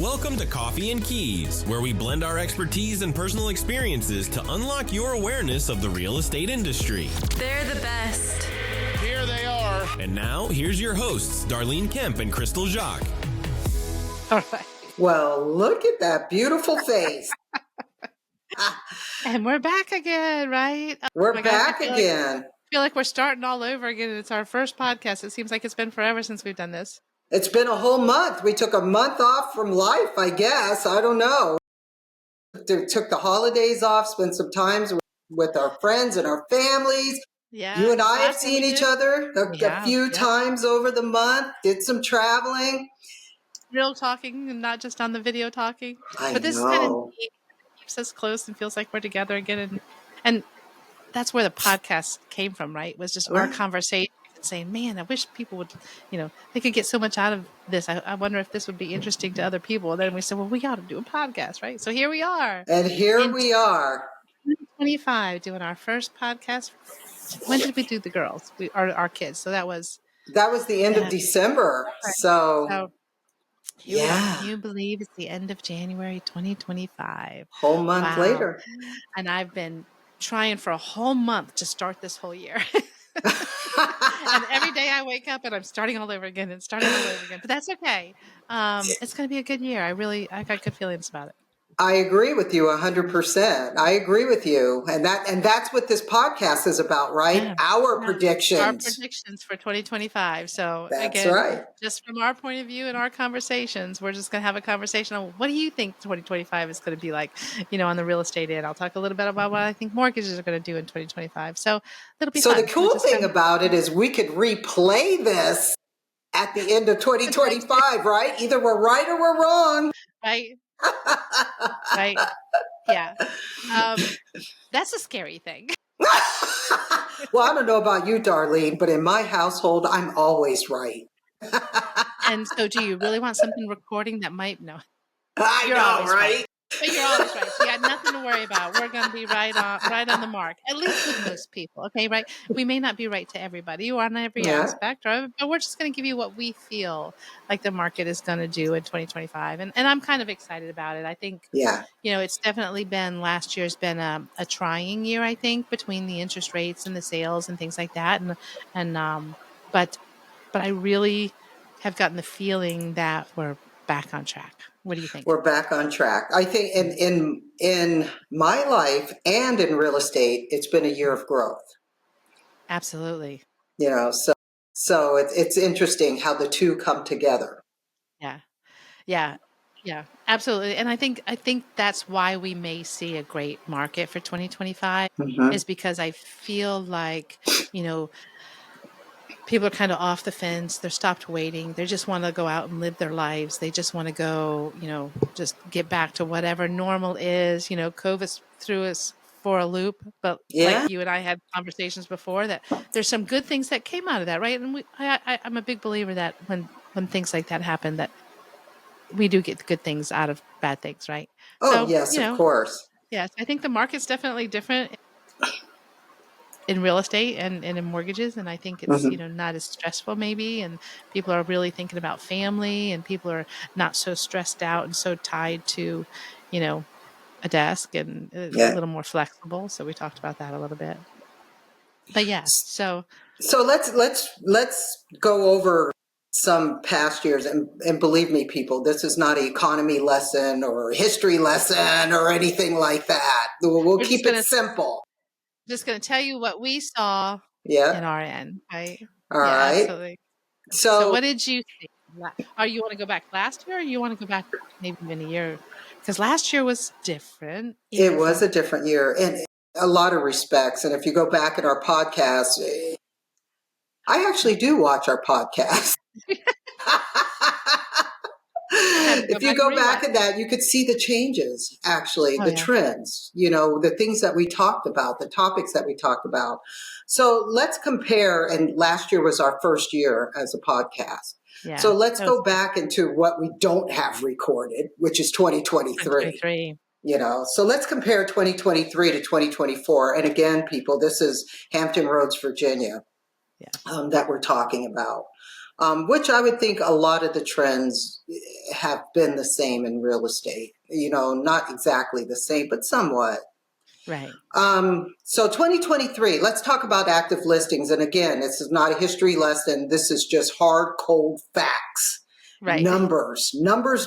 Welcome to Coffee and Keys, where we blend our expertise and personal experiences to unlock your awareness of the real estate industry. They're the best. Here they are. And now, here's your hosts, Darlene Kemp and Jacques. All right. Well, look at that beautiful face. And we're back again, right? We're my back God, again. I feel like we're starting all over again. It's our first podcast. It seems like it's been forever since we've done this. It's been a whole month. We took a month off from life, I guess. I don't know. Took the holidays off, spent some time with our friends and our families. Yeah. You and I have seen each other a few times over the month, did some traveling. Real talking and not just on the video talking. But this is kind of neat. It keeps us close and feels like we're together again. And that's where the podcast came from, right? It was just our conversation. Saying, man, I wish people would, they could get so much out of this. I wonder if this would be interesting to other people. And then we said, well, we got to do a podcast, right? So here we are. And here we are. 2025, doing our first podcast. When did we do the girls? Our kids. So that was the end of December. So can you believe it's the end of January 2025? Whole month later. And I've been trying for a whole month to start this whole year. And every day I wake up and I'm starting all over again. But that's okay. It's going to be a good year. I got good feelings about it. I agree with you 100%. I agree with you. And that's what this podcast is about, right? Yeah. Our predictions. Our predictions for 2025. So that's right. Just from our point of view and our conversations, we're just going to have a conversation on what do you think 2025 is going to be like, on the real estate end. I'll talk a little bit about what I think mortgages are going to do in 2025. So it'll be fun. So the cool thing about it is we could replay this at the end of 2025, right? Either we're right or we're wrong. Right. Right. Yeah. That's a scary thing. Well, I don't know about you, Darlene, but in my household, I'm always right. And so do you really want something recording that might no? I know, right? But you're always right. So you got nothing to worry about. We're going to be right on the mark, at least with most people. Okay, right? We may not be right to everybody or on every aspect, but we're just going to give you what we feel like the market is going to do in 2025. And I'm kind of excited about it. I think, it's definitely been, last year's been a trying year, I think, between the interest rates and the sales and things like that. But I really have gotten the feeling that we're back on track. What do you think? We're back on track. I think in my life and in real estate, it's been a year of growth. Absolutely. So it's interesting how the two come together. Yeah, absolutely. And I think that's why we may see a great market for 2025 is because I feel like, people are kind of off the fence. They're stopped waiting. They just want to go out and live their lives. They just want to go, just get back to whatever normal is. COVID threw us for a loop. But like you and I had conversations before that there's some good things that came out of that, right? And I'm a big believer that when things like that happen, that we do get good things out of bad things, right? Oh, so, yes, of course. Yes, I think the market's definitely different in real estate and in mortgages. And I think it's, not as stressful maybe. And people are really thinking about family and people are not so stressed out and so tied to, a desk and a little more flexible. So we talked about that a little bit. But so let's go over some past years. And believe me, people, this is not an economy lesson or a history lesson or anything like that. We'll keep it simple. Just going to tell you what we saw in our end, right? All right. Absolutely. So what did you think? You want to go back last year or you want to go back maybe even a year? Because last year was different. It was a different year in a lot of respects. And if you go back in our podcast, I actually do watch our podcast. If you go back in that, you could see the changes, actually, trends, the things that we talked about, the topics that we talked about. So let's compare. And last year was our first year as a podcast. Yeah, so let's go back into what we don't have recorded, which is 2023. So let's compare 2023 to 2024. And again, people, this is Hampton Roads, Virginia, that we're talking about. Which I would think a lot of the trends have been the same in real estate. Not exactly the same, but somewhat. Right. So 2023, let's talk about active listings. And again, this is not a history lesson. This is just hard, cold facts. Right. Numbers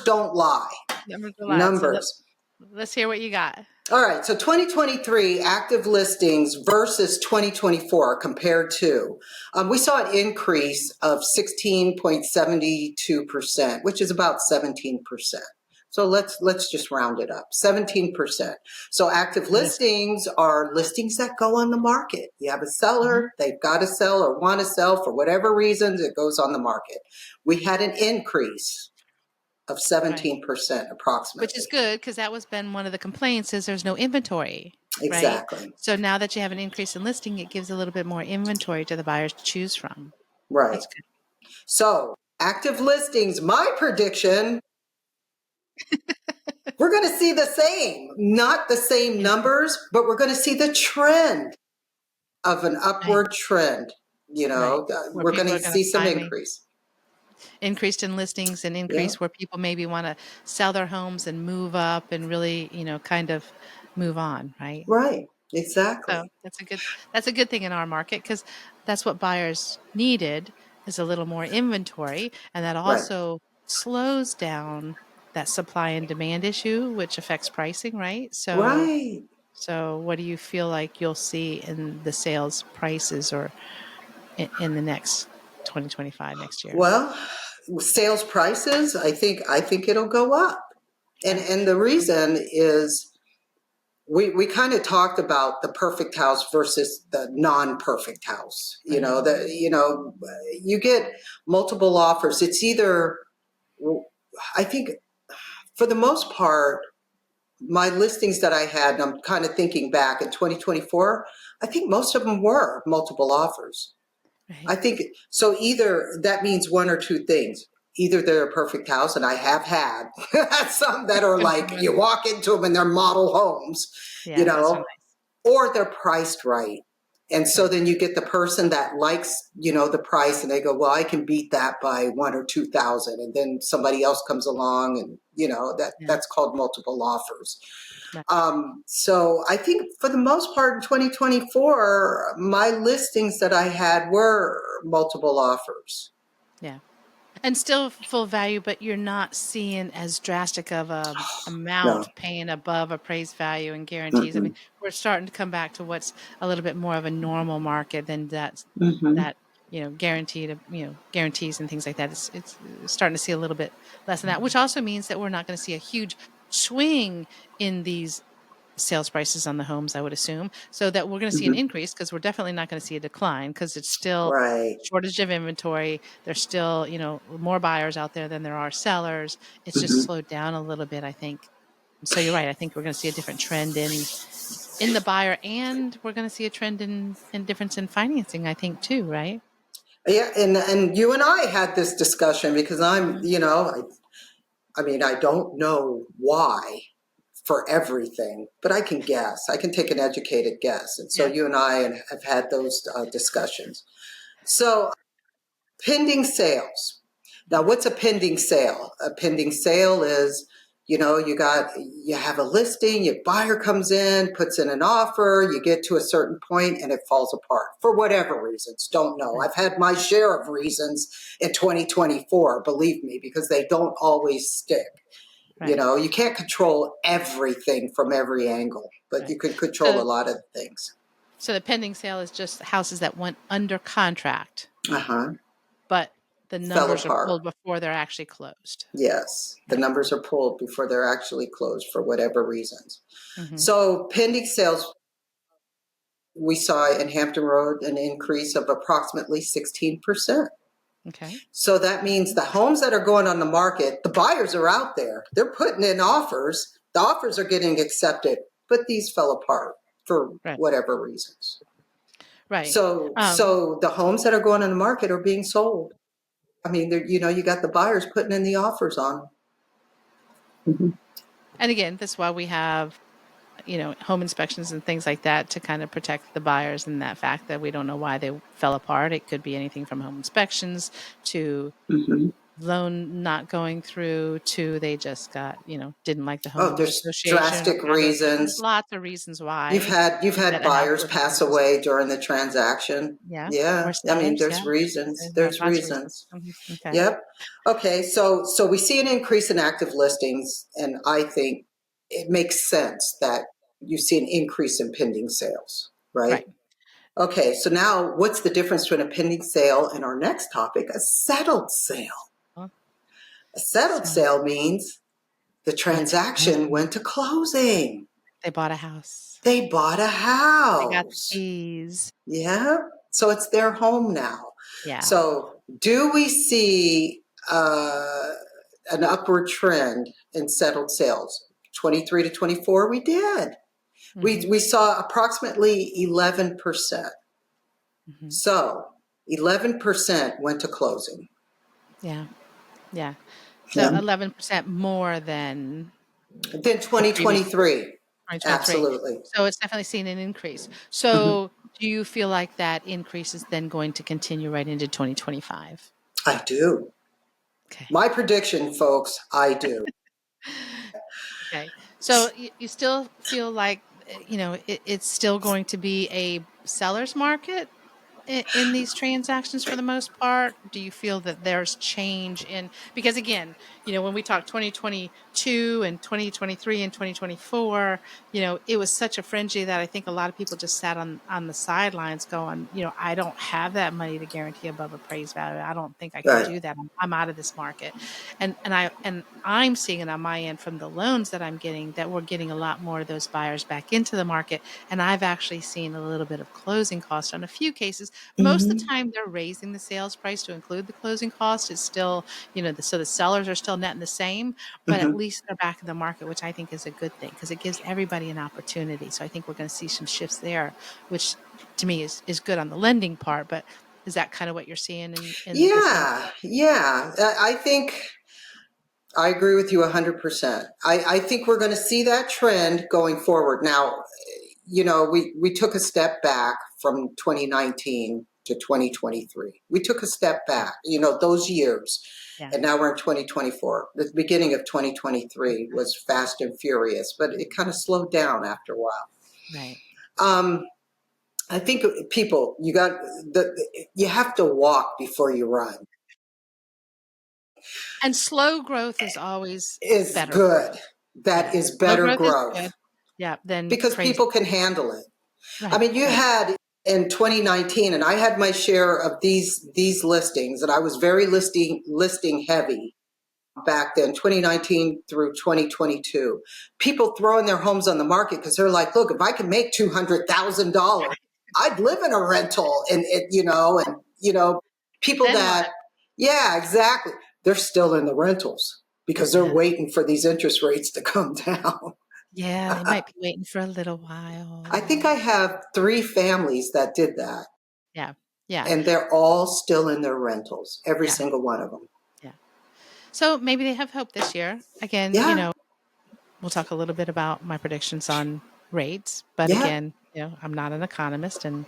don't lie. Numbers. So let's hear what you got. All right. So 2023 active listings versus 2024 compared to, we saw an increase of 16.72%, which is about 17%. So let's just round it up, 17%. So active listings are listings that go on the market. You have a seller, they've got to sell or want to sell for whatever reasons, it goes on the market. We had an increase of 17% approximately. Which is good, because that was been one of the complaints, is there's no inventory. Exactly. Right? So now that you have an increase in listing, it gives a little bit more inventory to the buyers to choose from. Right. That's good. So active listings, my prediction, we're going to see the same, not the same numbers, but we're going to see the trend of an upward trend. We're going to see some increased in listings and increase where people maybe want to sell their homes and move up and really, kind of move on. Right. Right. Exactly. So that's a good thing in our market, because that's what buyers needed, is a little more inventory. And that also slows down that supply and demand issue, which affects pricing. Right. So what do you feel like you'll see in the sales prices or in the next 2025 next year? Well, sales prices, I think it'll go up. And the reason is we kind of talked about the perfect house versus the non-perfect house. You get multiple offers. It's either, I think for the most part, my listings that I had, and I'm kind of thinking back in 2024, I think most of them were multiple offers. Right. I think so. Either that means one or two things. Either they're a perfect house, and I have had some that are like you walk into them and they're model homes, or they're priced right. And so then you get the person that likes, the price, and they go, well, I can beat that by 1,000 or 2,000. And then somebody else comes along and, that's called multiple offers. So I think for the most part in 2024, my listings that I had were multiple offers. Yeah. And still full value, but you're not seeing as drastic of a amount paying above appraised value and guarantees. Mm-hmm. I mean, we're starting to come back to what's a little bit more of a normal market than that guaranteed, guarantees and things like that. It's starting to see a little bit less than that, which also means that we're not going to see a huge swing in these sales prices on the homes, I would assume, so that we're going to see an increase, because we're definitely not going to see a decline, because it's still shortage of inventory. There's still, more buyers out there than there are sellers. It's just slowed down a little bit, I think. So you're right. I think we're going to see a different trend in the buyer, and we're going to see a trend in difference in financing, I think, too, right? Yeah. And you and I had this discussion, because I'm, I don't know why for everything, but I can guess. I can take an educated guess. And so you and I have had those discussions. So pending sales. Now, what's a pending sale? A pending sale is, you have a listing, your buyer comes in, puts in an offer, you get to a certain point and it falls apart for whatever reasons. Don't know. I've had my share of reasons in 2024, believe me, because they don't always stick. Right. You can't control everything from every angle, but you can control a lot of things. So the pending sale is just houses that went under contract. But the numbers are pulled before they're actually closed. Yes, the numbers are pulled before they're actually closed for whatever reasons. So pending sales, we saw in Hampton Road an increase of approximately 16%. Okay. So that means the homes that are going on the market, the buyers are out there. They're putting in offers. The offers are getting accepted, but these fell apart for whatever reasons. Right. So the homes that are going on the market are being sold. I mean, you got the buyers putting in the offers on them. And again, that's why we have, home inspections and things like that, to kind of protect the buyers, and that fact that we don't know why they fell apart. It could be anything from home inspections to loan not going through to they just got, didn't like the Oh, homeowners there's association or drastic condos. There's reasons. lots of reasons You've why had that a house buyers wouldn't pass close. away during the transaction. Yeah. Yeah, Or I mean, sellers. there's Yeah. reasons. There's There's lots of reasons. reasons. Okay. Yep. Okay, so we see an increase in active listings, and I think it makes sense that you see an increase in pending sales, right? Right. Okay, so now what's the difference between a pending sale and our next topic, a settled sale? Well, A settled so sale means the went to transaction closing. went to closing. They bought a house. They bought a They got the house. keys. Yeah. So it's their home now. Yeah. So do we see an upward trend in settled sales? 23 to 24, we did. Mm-hmm. We saw approximately 11%. Mm-hmm. So 11% went to closing. Yeah. Yeah. So Yeah. 11% more than Then 2023. 2023. Absolutely. So it's definitely seen an increase. So do you feel like that increase is then going to continue right into 2025? I do. Okay. My prediction, folks, I do. Okay. So you still feel like, it's still going to be a seller's market in these transactions for the most part? Do you feel that there's change in, because again, when we talk 2022 and 2023 and 2024, it was such a frenzy that I think a lot of people just sat on the sidelines going, I don't have that money to guarantee above appraised value. I don't think I can Right. do that. I'm out of this market. And I'm seeing it on my end from the loans that I'm getting, that we're getting a lot more of those buyers back into the market. And I've actually seen a little bit of closing cost on a few cases. Most of the time they're raising the sales price to include the closing cost. It's still, so the sellers are still netting the same, but at least they're back in the market, which I think is a good thing because it gives everybody an opportunity. So I think we're going to see some shifts there, which to me is good on the lending part. But is that kind of what you're seeing in the sales? Yeah. I think I agree with you 100%. I think we're going to see that trend going forward. Now, we took a step back from 2019 to 2023. We took a step back, those years. Yeah. And now we're in 2024. The beginning of 2023 was fast and furious, but it kind of slowed down after a while. Right. I think people, you have to walk before you run. And slow growth is always Is better. good. That is better Slow growth. growth. Is good. Yeah. Then Because crazy. people can handle it. Right, I mean, you had in 2019, and I had my share of these listings, and I was very listing heavy back then, 2019 through 2022. People throwing their homes on the market because they're like, look, if I can make $200,000, I'd live in a rental, and people Then that, what? yeah, exactly. They're still in the rentals because they're waiting for these interest rates to come down. Yeah, they might be waiting for a little while. I think I have 3 families that did that. Yeah. Yeah. And they're all still in their rentals, every Yeah. single one of them. Yeah. So maybe they have hope this year. Again, Yeah. we'll talk a little bit about my predictions on rates, but Yeah. again, I'm not an economist, and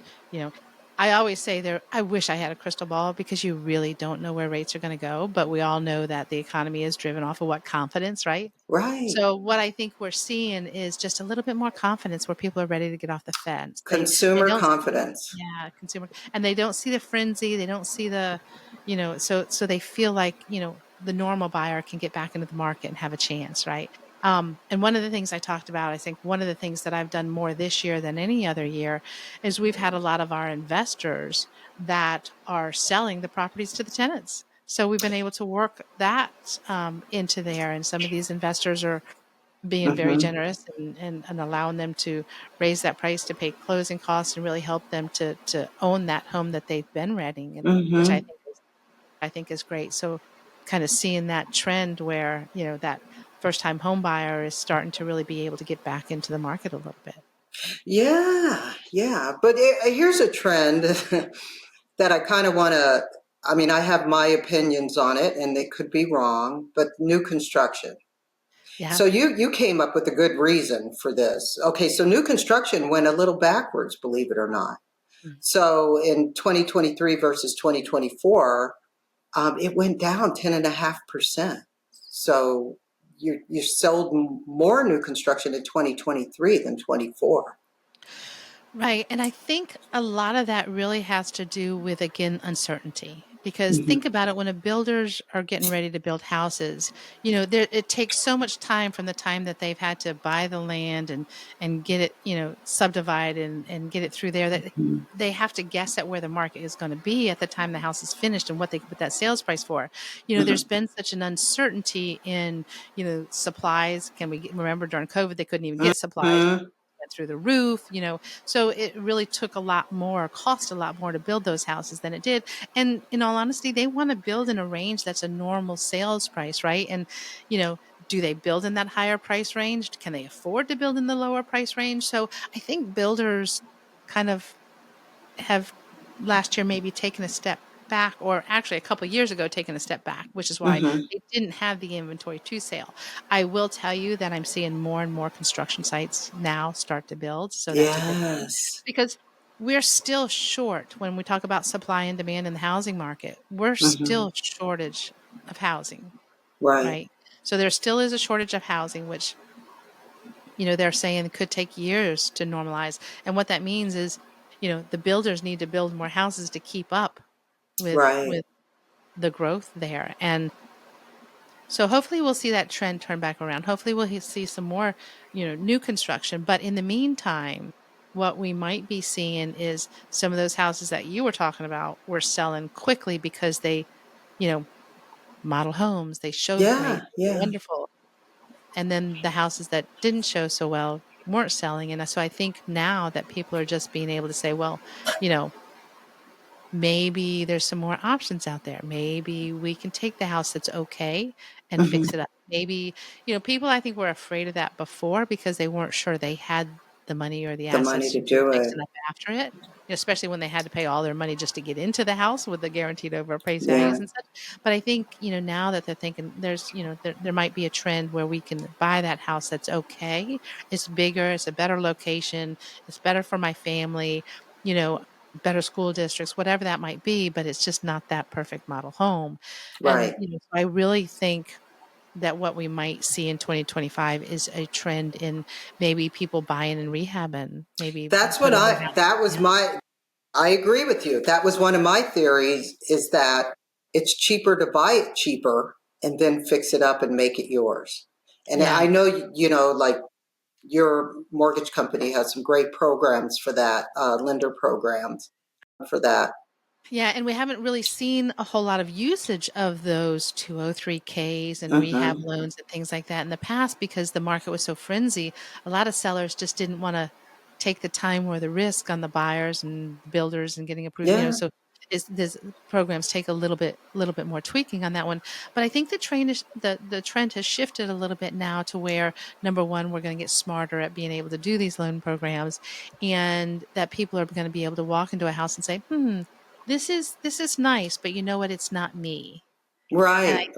I always say I wish I had a crystal ball because you really don't know where rates are going to go, but we all know that the economy is driven off of what confidence, right? Right. So what I think we're seeing is just a little bit more confidence where people are ready to get off the fence. Consumer They confidence. yeah, consumer, and they don't see the frenzy. They don't see the, so they feel like, the normal buyer can get back into the market and have a chance, right? And one of the things I talked about, I think one of the things that I've done more this year than any other year is we've had a lot of our investors that are selling the properties to the tenants. So we've been able to work that into there. And some of these investors are being very generous and allowing them to raise that price to pay closing costs and really help them to own that home that they've been renting, and which I think is great. So kind of seeing that trend where, that first time home buyer is starting to really be able to get back into the market a little bit. Yeah. Yeah. But here's a trend that I kind of want to, I have my opinions on it and they could be wrong, but new construction. Yeah. So you came up with a good reason for this. Okay, so new construction went a little backwards, believe it or not. So in 2023 versus 2024, it went down 10.5%. So you sold more new construction in 2023 than 24. Right. And I think a lot of that really has to do with, again, uncertainty. Because think about it, when builders are getting ready to build houses, it takes so much time from the time that they've had to buy the land and get it, subdivide and get it through there, that they have to guess at where the market is going to be at the time the house is finished and what they can put that sales price for. There's been such an uncertainty in, supplies. Remember during COVID, they couldn't even get supplies. Went through the roof, so it really took cost a lot more to build those houses than it did. And in all honesty, they want to build in a range that's a normal sales price, right? And, do they build in that higher price range? Can they afford to build in the lower price range? So I think builders kind of have last year maybe taken a step back, or actually a couple of years ago taken a step back, which is why they didn't have the inventory to sale. I will tell you that I'm seeing more and more construction sites now start to build. So that's a good thing, because we're still short when we talk about supply and demand in the housing market. We're still shortage of housing, right? So there still is a shortage of housing, which, they're saying it could take years to normalize. And what that means is, the builders need to build more houses to keep up with the growth there. And so hopefully we'll see that trend turn back around. Hopefully we'll see some more, new construction. But in the meantime, what we might be seeing is some of those houses that you were talking about were selling quickly because they, model homes, they showed great, wonderful. And then the houses that didn't show so well weren't selling. And so I think now that people are just being able to say, well, maybe there's some more options out there. Maybe we can take the house that's okay and fix it up. Maybe, people, I think, were afraid of that before because they weren't sure they had the money or the assets to do fix it it up after it, especially when they had to pay all their money just to get into the house with the guaranteed over appraised values and such. But I think, now that they're thinking there's, there might be a trend where we can buy that house that's okay. It's bigger, it's a better location, it's better for my family, better school districts, whatever that might be, but it's just not that perfect model home. And so I really think that what we might see in 2025 is a trend in maybe people buying and rehabbing. Maybe I agree with you. That was one of my theories, is that it's cheaper to buy it cheaper and then fix it up and make it yours. And I know, like your mortgage company has some great programs for that, lender programs for that. Yeah, and we haven't really seen a whole lot of usage of those 203Ks and rehab loans and things like that in the past because the market was so frenzy. A lot of sellers just didn't want to take the time or the risk on the buyers and builders and getting approved. So these programs take a little bit more tweaking on that one. But I think the trend has shifted a little bit now to where, number one, we're going to get smarter at being able to do these loan programs, and that people are going to be able to walk into a house and say, this is nice, but you know what? It's not me. Right.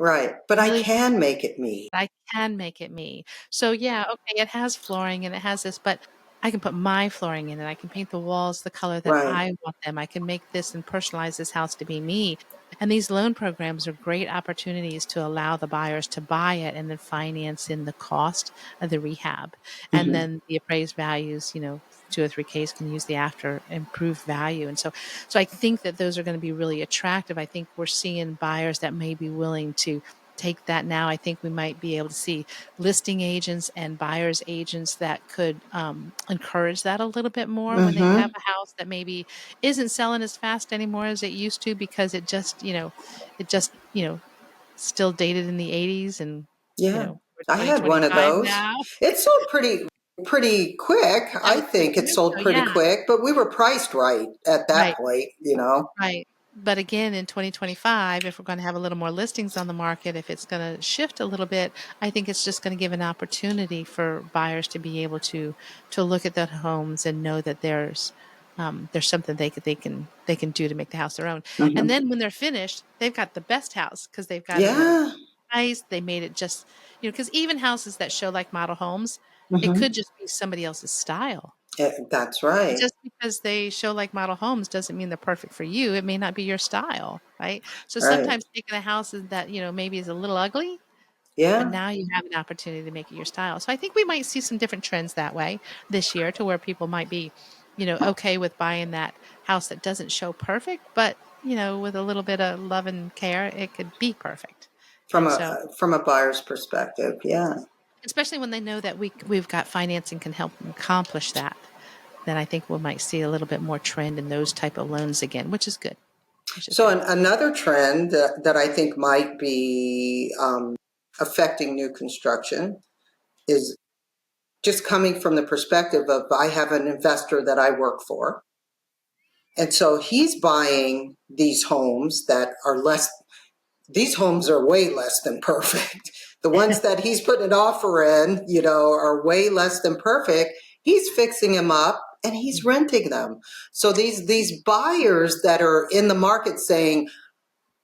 But I can make it me. I can make it me. So yeah, okay, it has flooring and it has this, but I can put my flooring in it. I can paint the walls the color that I want them. I can make this and personalize this house to be me. And these loan programs are great opportunities to allow the buyers to buy it and then finance in the cost of the rehab. And then the appraised values, 203Ks can use the after improved value. And so I think that those are going to be really attractive. I think we're seeing buyers that may be willing to take that now. I think we might be able to see listing agents and buyers agents that could encourage that a little bit more when they have a house that maybe isn't selling as fast anymore as it used to because it just still dated in the 80s and we're I had one of those. Now. It sold pretty quick. I think it sold pretty quick, but we were priced right at that point, Right. But again, in 2025, if we're going to have a little more listings on the market, if it's going to shift a little bit, I think it's just going to give an opportunity for buyers to be able to look at the homes and know that there's something they can do to make the house their own. And then when they're finished, they've got the best house because they've got it nice. They made it just, because even houses that show like model homes, it could just be somebody else's style. That's right. Just because they show like model homes doesn't mean they're perfect for you. It may not be your style, right? So sometimes taking a house that, maybe is a little ugly, but now you have an opportunity to make it your style. So I think we might see some different trends that way this year, to where people might be, okay with buying that house that doesn't show perfect, but, with a little bit of love and care, it could be perfect. From a buyer's perspective, yeah. Especially when they know that we've got financing can help them accomplish that. Then I think we might see a little bit more trend in those type of loans again, which is good. Another trend that I think might be affecting new construction is just coming from the perspective of, I have an investor that I work for. And so he's buying these homes that are these homes are way less than perfect. The ones that he's putting an offer in, are way less than perfect. He's fixing them up and he's renting them. So these buyers that are in the market saying,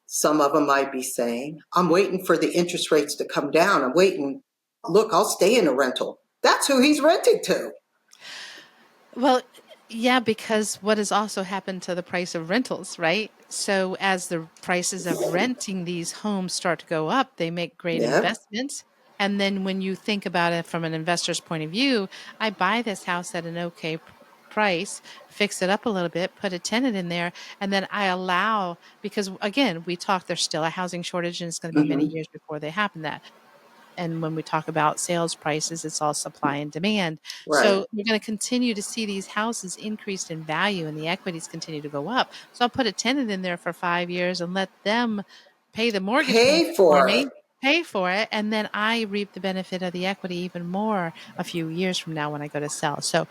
some of them might be saying, I'm waiting for the interest rates to come down. I'm waiting. Look, I'll stay in a rental. That's who he's renting to. Well, yeah, because what has also happened to the price of rentals, right? So as the prices of renting these homes start to go up, they make great investments. And then when you think about it from an investor's point of view, I buy this house at an okay price, fix it up a little bit, put a tenant in there, and then I allow, because again, we talked, there's still a housing shortage and it's going to be many years before they happen that. And when we talk about sales prices, it's all supply and demand. Right. So you're going to continue to see these houses increased in value and the equities continue to go up. So I'll put a tenant in there for 5 years and let them pay the mortgage payment for me, pay for it. And then I reap the benefit of the equity even more a few years from now when I go to sell. So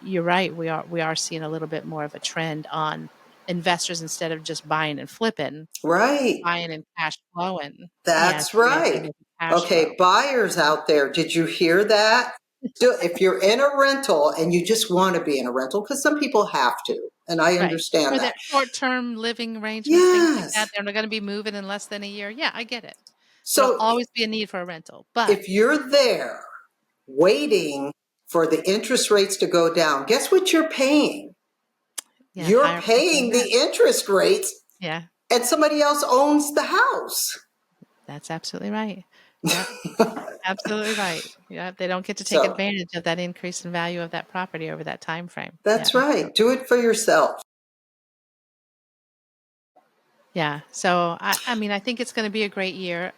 you're right. We are seeing a little bit more of a trend on investors, instead of just buying and flipping. Right. Buying and cash flowing. That's right. Okay, buyers out there, did you hear that? If you're in a rental and you just want to be in a rental, because some people have to, and I understand or that. Short-term living arrangements, things like that. They're not going to be moving in less than a year. Yeah, I get it. So there'll always be a need for a rental. But if you're there waiting for the interest rates to go down, guess what you're paying? Yeah, you're paying the interest rates. Yeah. And somebody else owns the house. That's absolutely right. Yeah. Absolutely right. Yeah, they don't get to take advantage of that increase in value of that property over that time frame. That's right. Do it for yourself. Yeah. So, I mean, I think it's going to be a great year.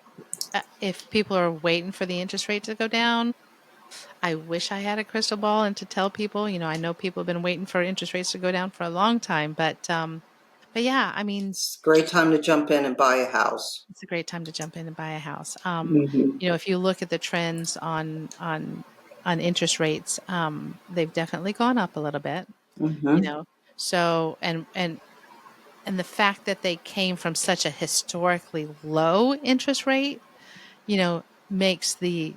If people are waiting for the interest rate to go down, I wish I had a crystal ball and to tell people, I know people have been waiting for interest rates to go down for a long time, but yeah, I mean, it's a great time to jump in and buy a house. It's a great time to jump in and buy a house. If you look at the trends on interest rates, they've definitely gone up a little bit. So and the fact that they came from such a historically low interest rate, makes the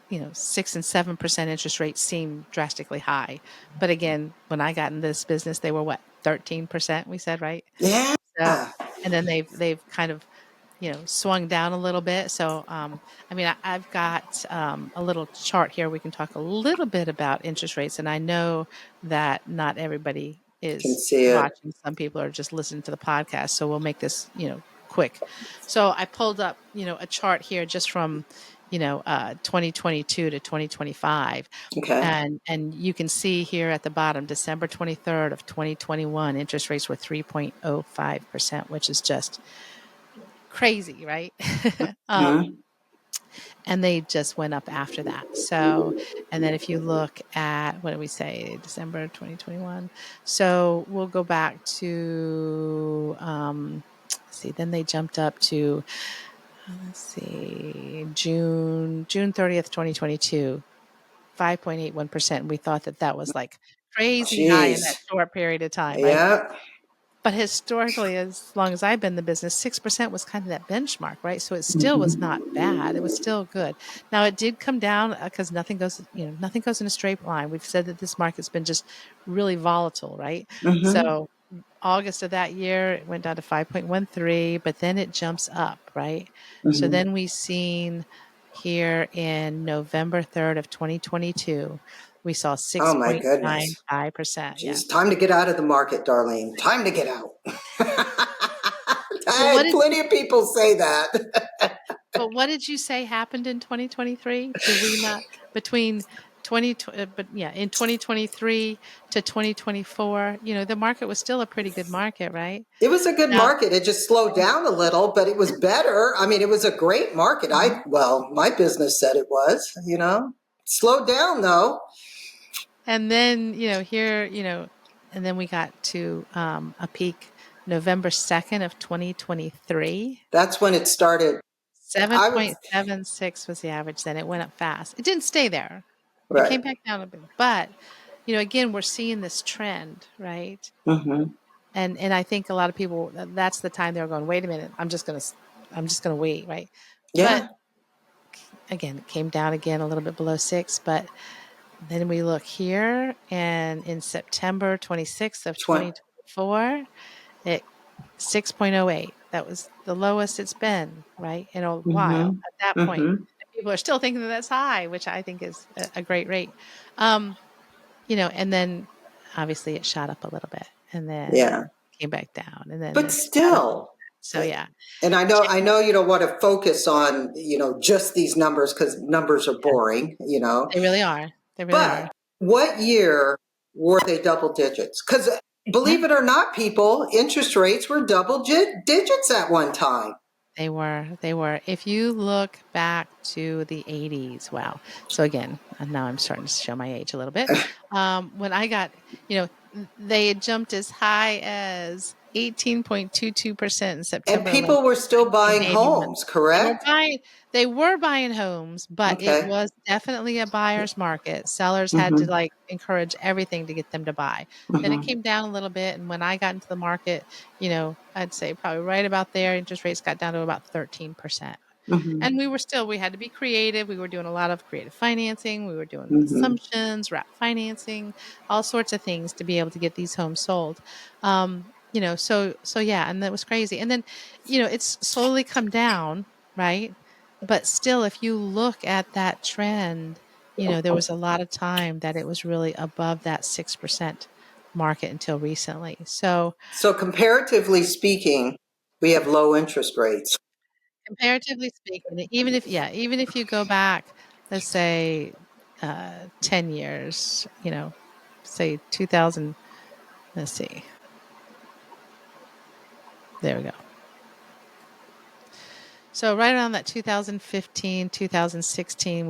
6 and 7% interest rates seem drastically high. But again, when I got in this business, they were what, 13%? We said, right? Yeah. So, and then they've kind of swung down a little bit. So, I mean, I've got a little chart here. We can talk a little bit about interest rates. And I know that not everybody is watching. Some people are just listening to the podcast. So we'll make this, quick. So I pulled up, a chart here just from, 2022 to 2025. Okay. And you can see here at the bottom, December 23rd of 2021, interest rates were 3.05%, which is just crazy, right? And they just went up after that. So, and then if you look at, what did we say, December 2021? So we'll go back to, then they jumped up to, June 30th, 2022, 5.81%. We thought that was like crazy high in that short period of time, right? Yeah. But historically, as long as I've been in the business, 6% was kind of that benchmark, right? So it still was not bad. It was still good. Now it did come down because nothing goes in a straight line. We've said that this market's been just really volatile, right? So August of that year, it went down to 5.13, but then it jumps up, right? So then we've seen here in November 3rd of 2022, we saw Oh my goodness. 6.95%. Yeah. It's time to get out of the market, Darlene. Time to get out. I had plenty of people say that. But what did you say happened in 2023? Did we not between in 2023 to 2024, the market was still a pretty good market, right? It was a good market. It just slowed down a little, but it was better. I mean, it was a great market. My business said it was, slowed down though. And then, and then we got to a peak November 2nd of 2023. That's when it started. 7.76 was the average then. It went up fast. It didn't stay there. Right. It came back down a bit. But, again, we're seeing this trend, right? Mm-hmm. And I think a lot of people, that's the time they're going, wait a minute, I'm just going to wait, right? Yeah. But, again, it came down again a little bit below 6, but then we look here, and in September 26th of 2024, it 6.08. That was the lowest it's been, right, in a while at that point. And people are still thinking that that's high, which I think is a great rate. And then obviously it shot up a little bit and then came back down. And then but still. So, yeah. And I know you don't want to focus on, just these numbers because numbers are boring, They really are. But what year were they double digits? Because believe it or not, people, interest rates were double digits at one time. They were. If you look back to the 80s, wow. So again, now I'm starting to show my age a little bit. When I got, they had jumped as high as 18.22% in September. And people were still buying homes, correct? They were buying homes, but it was definitely a buyer's market. Sellers had to encourage everything to get them to buy. Then it came down a little bit. And when I got into the market, I'd say probably right about there, interest rates got down to about 13%. And we had to be creative. We were doing a lot of creative financing. We were doing assumptions, wrap financing, all sorts of things to be able to get these homes sold. So yeah, and that was crazy. And then, it's slowly come down, right? But still, if you look at that trend, there was a lot of time that it was really above that 6% market until recently. So comparatively speaking, we have low interest rates. Comparatively speaking, even if you go back, let's say 10 years, say 2000, let's see. There we go. So right around that 2015, 2016,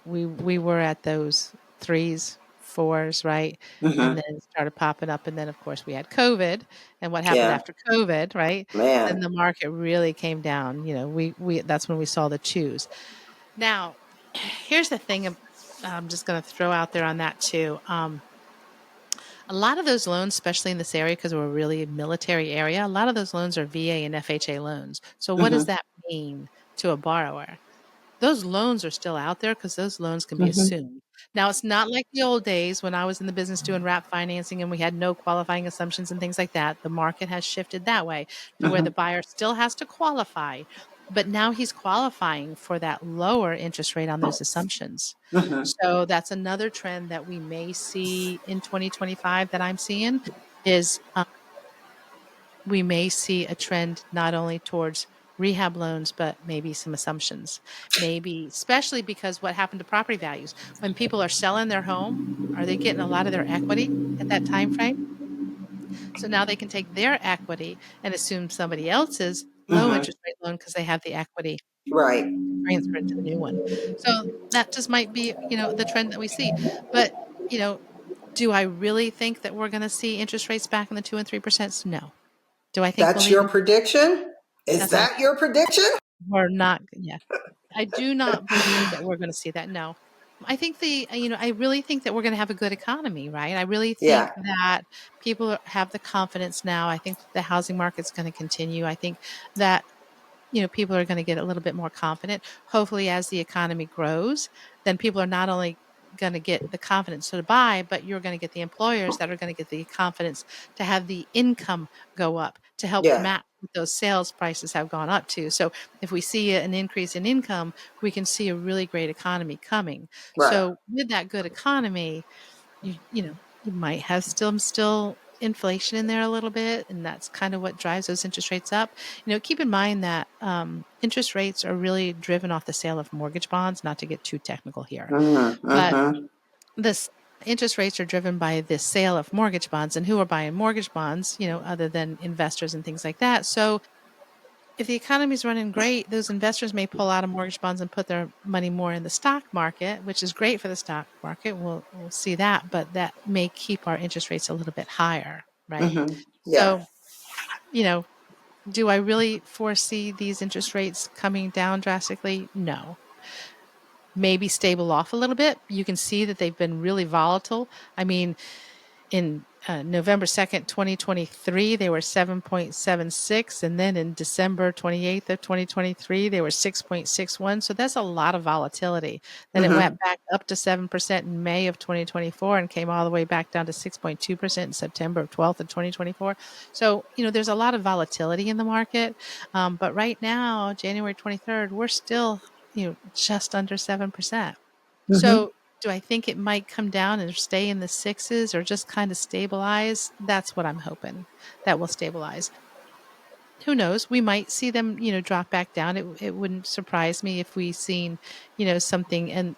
we were at those 3s, 4s, right? And then started popping up. And then, of course, we had COVID. And what happened after COVID, right? Man. Then the market really came down. That's when we saw the 2s. Now, here's the thing I'm just going to throw out there on that too. A lot of those loans, especially in this area, because we're really a military area, a lot of those loans are VA and FHA loans. So what does that mean to a borrower? Those loans are still out there because those loans can be assumed. Now, it's not like the old days when I was in the business doing wrap financing and we had no qualifying assumptions and things like that. The market has shifted that way to where the buyer still has to qualify, but now he's qualifying for that lower interest rate on those assumptions. So that's another trend that we may see in 2025 that I'm seeing is we may see a trend not only towards rehab loans, but maybe some assumptions. Maybe, especially because what happened to property values. When people are selling their home, are they getting a lot of their equity at that time frame? So now they can take their equity and assume somebody else's low interest rate loan because they have the equity. Right. Transfer it to the new one. So that just might be, the trend that we see. But, do I really think that we're going to see interest rates back in the 2 and 3%? No. Do I think that's your prediction? Is that your prediction? We're not. Yeah. I do not believe that we're going to see that. No. I think I really think that we're going to have a good economy, right? I really think that people have the confidence now. I think the housing market's going to continue. I think that, people are going to get a little bit more confident. Hopefully, as the economy grows, then people are not only going to get the confidence to buy, but you're going to get the employers that are going to get the confidence to have the income go up to help match those sales prices have gone up to. So if we see an increase in income, we can see a really great economy coming. Right. So with that good economy, you might have still inflation in there a little bit, and that's kind of what drives those interest rates up. Keep in mind that interest rates are really driven off the sale of mortgage bonds, not to get too technical here. But this interest rates are driven by the sale of mortgage bonds, and who are buying mortgage bonds, other than investors and things like that. So if the economy is running great, those investors may pull out of mortgage bonds and put their money more in the stock market, which is great for the stock market. We'll see that, but that may keep our interest rates a little bit higher, right? Yeah. So, do I really foresee these interest rates coming down drastically? No. Maybe stable off a little bit. You can see that they've been really volatile. I mean, in November 2nd, 2023, they were 7.76. And then in December 28th of 2023, they were 6.61. So that's a lot of volatility. Then it went back up to 7% in May of 2024 and came all the way back down to 6.2% in September 12th of 2024. So, there's a lot of volatility in the market. But right now, January 23rd, we're still, just under 7%. So do I think it might come down and stay in the sixes or just kind of stabilize? That's what I'm hoping, that will stabilize. Who knows? We might see them, drop back down. It wouldn't surprise me if we seen, something in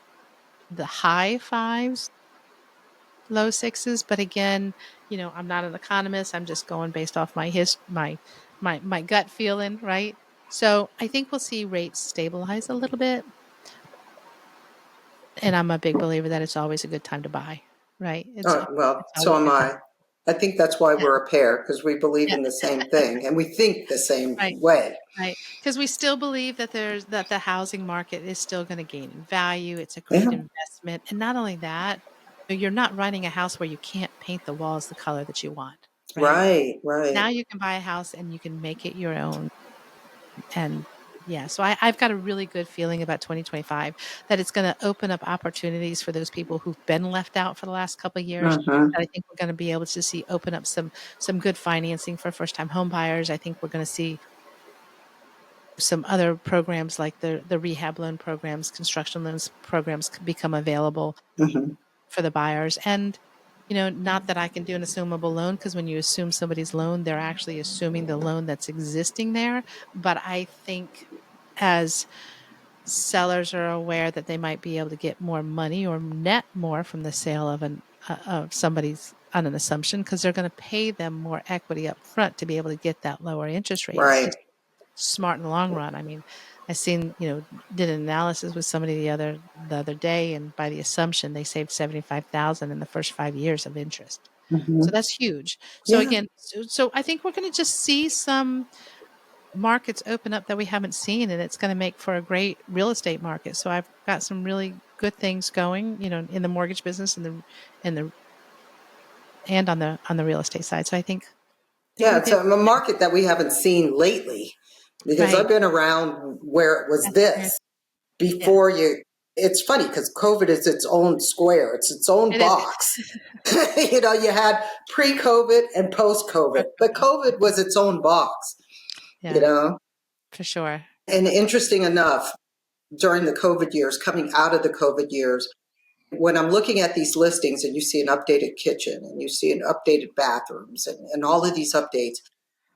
the high fives, low sixes. But again, I'm not an economist. I'm just going based off my gut feeling, right? So I think we'll see rates stabilize a little bit. And I'm a big believer that it's always a good time to buy, right? So am I. I think that's why we're a pair, because we believe in the same thing and we think the same way. Right. Because we still believe that the housing market is still going to gain in value. It's a great investment. And not only that, you're not running a house where you can't paint the walls the color that you want. Right. Now you can buy a house and you can make it your own. And yeah, so I've got a really good feeling about 2025 that it's going to open up opportunities for those people who've been left out for the last couple of years. That I think we're going to be able to see open up some good financing for first-time home buyers. I think we're going to see some other programs like the rehab loan programs, construction loans programs become available for the buyers. And not that I can do an assumable loan, because when you assume somebody's loan, they're actually assuming the loan that's existing there. But I think as sellers are aware that they might be able to get more money or net more from the sale of somebody's on an assumption, because they're going to pay them more equity up front to be able to get that lower interest rate. Right. Smart in the long run. I mean, I seen, did an analysis with somebody the other day, and by the assumption, they saved $75,000 in the first 5 years of interest. So that's huge. So again, so I think we're going to just see some markets open up that we haven't seen, and it's going to make for a great real estate market. So I've got some really good things going, in the mortgage business and on the real estate side. So I think it's a market that we haven't seen lately, because I've been around where it was this before it's funny because COVID is its own square. It's its own box. You had pre-COVID and post-COVID, but COVID was its own box, For sure. And interesting enough, during the COVID years, coming out of the COVID years, when I'm looking at these listings and you see an updated kitchen and you see an updated bathrooms and all of these updates,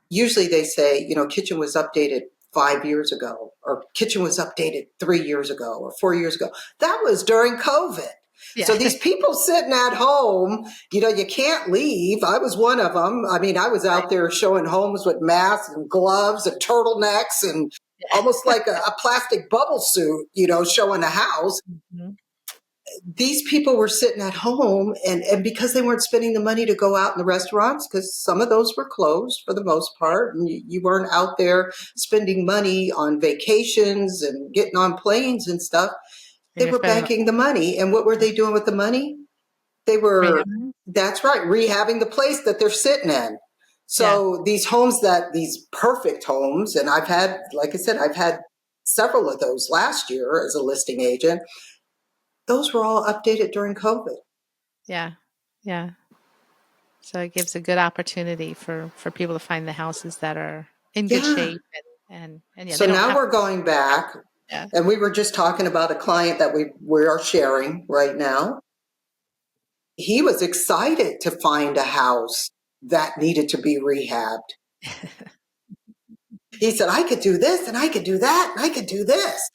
usually they say, kitchen was updated 5 years ago, or kitchen was updated 3 years ago or 4 years ago. That was during COVID. Yeah. So these people sitting at home, you can't leave. I was one of them. I mean, I was out there showing homes with masks and gloves and turtlenecks and almost like a plastic bubble suit, showing a house. These people were sitting at home, and because they weren't spending the money to go out in the restaurants, because some of those were closed for the most part, and you weren't out there spending money on vacations and getting on planes and stuff, they were banking the money. And what were they doing with the money? They were, that's right, rehabbing the place that they're sitting in. So these homes, these perfect homes, and I've had, like I said, I've had several of those last year as a listing agent. Those were all updated during COVID. Yeah. So it gives a good opportunity for people to find the houses that are in good shape. And yeah, so now we're going back. Yeah. And we were just talking about a client that we are sharing right now. He was excited to find a house that needed to be rehabbed. He said, I could do this and I could do that and I could do this.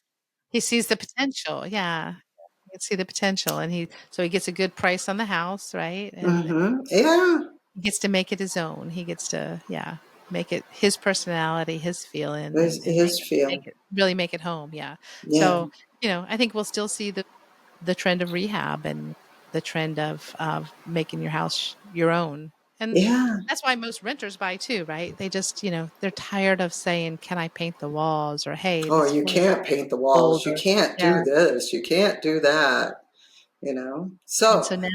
He sees the potential. Yeah. He can see the potential. And so he gets a good price on the house, right? And yeah. He gets to make it his own. He gets to, make it his personality, his feeling, and His feel. really make it home. Yeah. Yeah. So, I think we'll still see the trend of rehab and the trend of making your house your own. And that's why most renters buy too, right? They just, they're tired of saying, can I paint the walls? Or, hey, Oh, this you can't paint the walls. You can't do this. You can't do that. So now.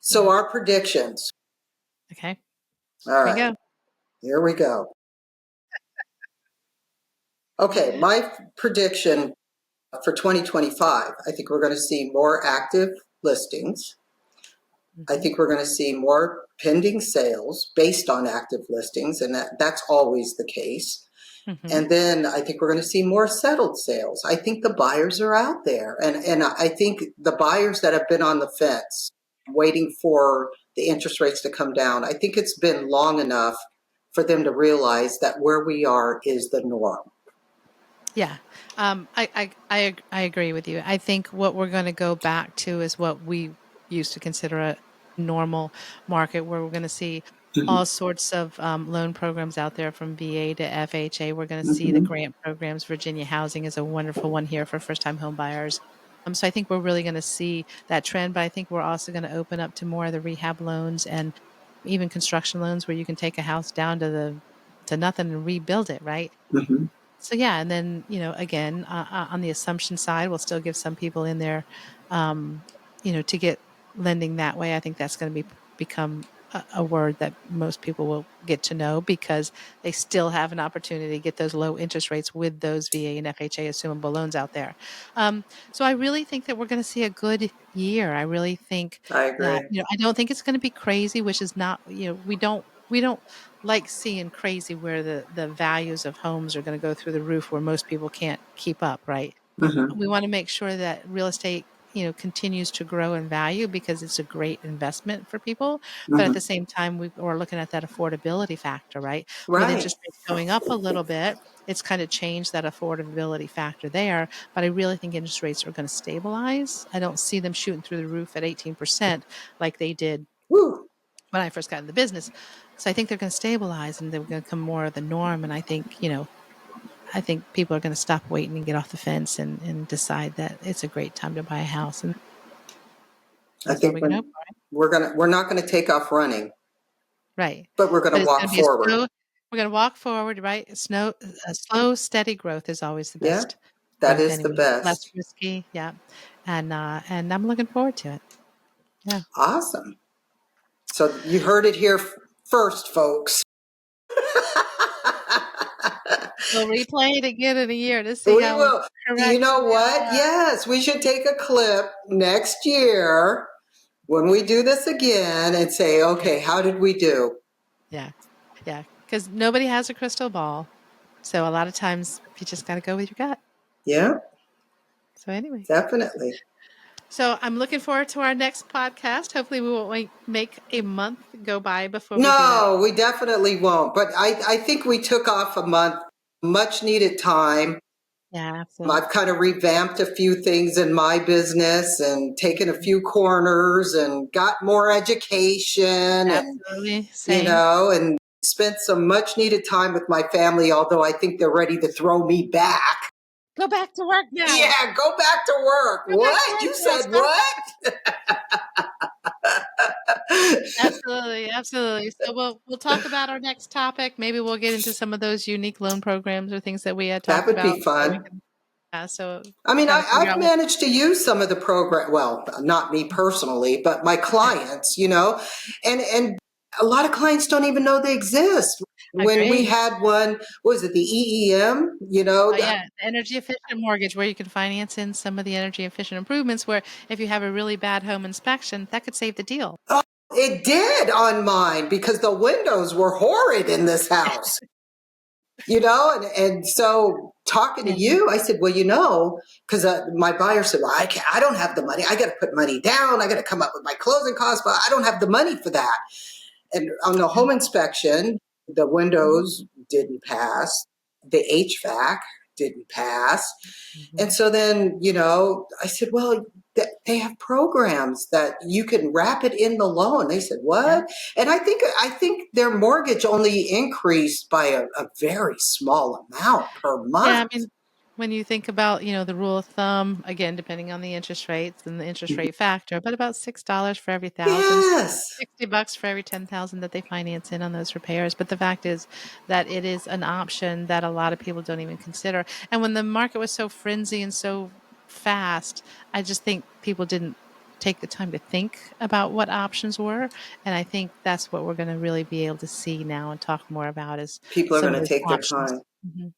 So our predictions. Okay. All right. Here we go. Okay. My prediction for 2025, I think we're going to see more active listings. I think we're going to see more pending sales based on active listings, and that's always the case. And then I think we're going to see more settled sales. I think the buyers are out there, and I think the buyers that have been on the fence waiting for the interest rates to come down, I think it's been long enough for them to realize that where we are is the norm. Yeah. I agree with you. I think what we're going to go back to is what we used to consider a normal market, where we're going to see all sorts of loan programs out there, from VA to FHA. We're going to see the grant programs. Virginia Housing is a wonderful one here for first-time home buyers. So I think we're really going to see that trend, but I think we're also going to open up to more of the rehab loans and even construction loans, where you can take a house down to nothing and rebuild it, right? So yeah, and then again, on the assumption side, we'll still give some people in there, to get lending that way. I think that's going to become a word that most people will get to know, because they still have an opportunity to get those low interest rates with those VA and FHA assumable loans out there. So I really think that we're going to see a good year. I really think I agree. that I don't think it's going to be crazy, which is not we don't like seeing crazy where the values of homes are going to go through the roof, where most people can't keep up, right? We want to make sure that real estate, continues to grow in value, because it's a great investment for people. But at the same time, we're looking at that affordability factor, right? With interest rates going up a little bit, it's kind of changed that affordability factor there. But I really think interest rates are going to stabilize. I don't see them shooting through the roof at 18% like they did when I first got in the business. So I think they're going to stabilize, and they're going to become more of the norm. And I think, I think people are going to stop waiting and get off the fence and decide that it's a great time to buy a house. And that's what we're going to hope for. We're not going to take off running. Right. But we're going to walk forward. We're going to walk forward, right? Slow, steady growth is always the best. Yeah, that is the best. Less risky. Yeah. And I'm looking forward to it. Yeah. Awesome. So you heard it here first, folks. We'll replay it again in a year to see how we will. You know what? Yes, we should take a clip next year when we do this again and say, okay, how did we do? Yeah. Yeah. Because nobody has a crystal ball. So a lot of times you just got to go with your gut. Yeah. So anyway. Definitely. So I'm looking forward to our next podcast. Hopefully we won't make a month go by before we definitely won't. But I think we took off a month, much needed time. Yeah, absolutely. I've kind of revamped a few things in my business and taken a few corners and got more education. Absolutely. Same. And spent some much needed time with my family, although I think they're ready to throw me back. Go back to work now. Yeah, go back to work. What? You said what? Absolutely, absolutely. So we'll talk about our next topic. Maybe we'll get into some of those unique loan programs or things that we had talked about. That would be fun. So I mean, I've managed to use some of the program. Well, not me personally, but my clients. And a lot of clients don't even know they exist. When we had one, what was it, the EEM? The energy efficient mortgage, where you can finance in some of the energy efficient improvements, where if you have a really bad home inspection, that could save the deal. Oh, it did on mine, because the windows were horrid in this house. And so talking to you, I said, well, because my buyer said, well, I don't have the money. I got to put money down. I got to come up with my closing costs, but I don't have the money for that. And on the home inspection, the windows didn't pass. The HVAC didn't pass. And so then, I said, well, they have programs that you can wrap it in the loan. They said, what? And I think their mortgage only increased by a very small amount per month. Yeah, when you think about, the rule of thumb, again, depending on the interest rates and the interest rate factor, but about $6 for every 1,000, yes. $60 for every 10,000 that they finance in on those repairs. But the fact is that it is an option that a lot of people don't even consider. And when the market was so frenzy and so fast, I just think people didn't take the time to think about what options were. And I think that's what we're going to really be able to see now and talk more about is people are going to take their time. Mm-hmm.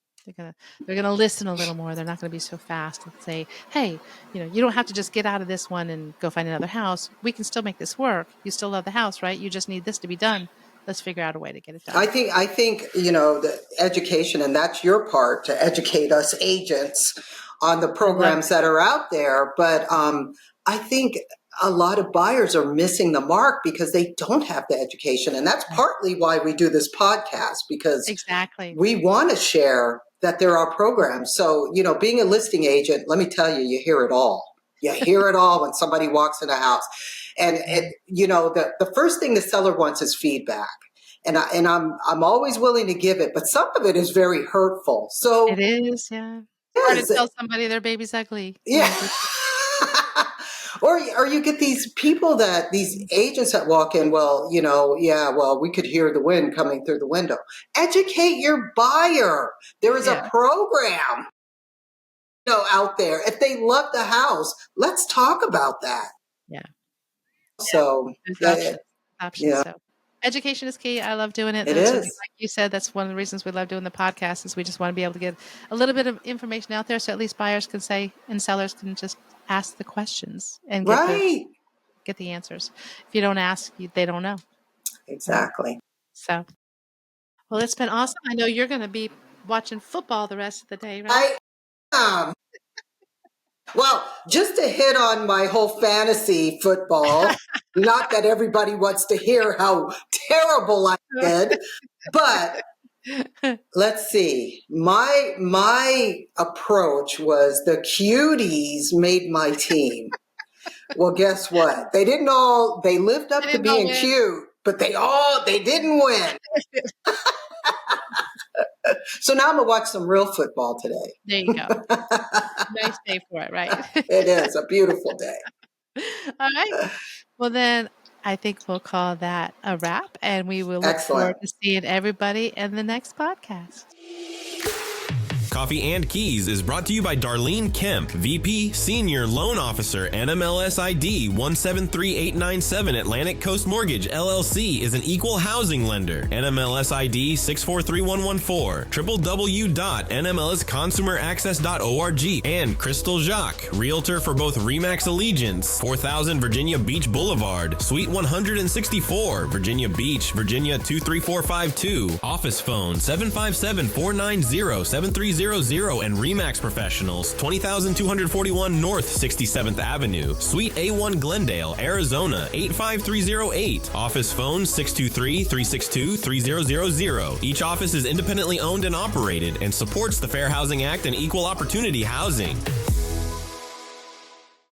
They're gonna listen a little more. They're not gonna be so fast and say, "Hey, you don't have to just get out of this one and go find another house. We can still make this work. You still love the house, right? You just need this to be done. Let's figure out a way to get it done." I think the education, and that's your part to educate us agents on the programs that are out there. But I think a lot of buyers are missing the mark because they don't have the education, and that's partly why we do this podcast, because we want to share that there are programs. So, being a listing agent, let me tell you, you hear it all. You hear it all when somebody walks in a house. And the first thing the seller wants is feedback. And I'm always willing to give it, but some of it is very hurtful. So it is, yeah. Or to tell somebody their baby's ugly. Yeah. Or you get these people these agents that walk in, we could hear the wind coming through the window. Educate your buyer. There is a program, out there. If they love the house, let's talk about that. Yeah. So, options. So education is key. I love doing it. It is. Like you said, that's one of the reasons we love doing the podcast is we just want to be able to get a little bit of information out there so at least buyers can say and sellers can just ask the questions and get the answers. If you don't ask, they don't know. Exactly. So, well, it's been awesome. I know you're going to be watching football the rest of the day, right? I am. Well, just to hit on my whole fantasy football, not that everybody wants to hear how terrible I did, but let's see. My approach was the cuties made my team. Well, guess what? They lived up to being cute, but they didn't win. So now I'm going to watch some real football today. There you go. Nice day for it, right? It is a beautiful day. All right. Well, then I think we'll call that a wrap, and we will look forward to seeing everybody in the next podcast. Coffee and Keys is brought to you by Darlene Kemp, VP, Senior Loan Officer, NMLS ID 173897. Atlantic Coast Mortgage, LLC is an equal housing lender. NMLS ID 643114. www.nmlsconsumeraccess.org. And Crystal Jacques, Realtor for both RE/MAX Allegiance, 4000 Virginia Beach Boulevard, Suite 164, Virginia Beach, Virginia 23452. Office phone 757-490-7300. And RE/MAX Professionals, 20,241 North 67th Avenue, Suite A1 Glendale, Arizona, 85308. Office phone 623-362-3000. Each office is independently owned and operated and supports the Fair Housing Act and Equal Opportunity Housing.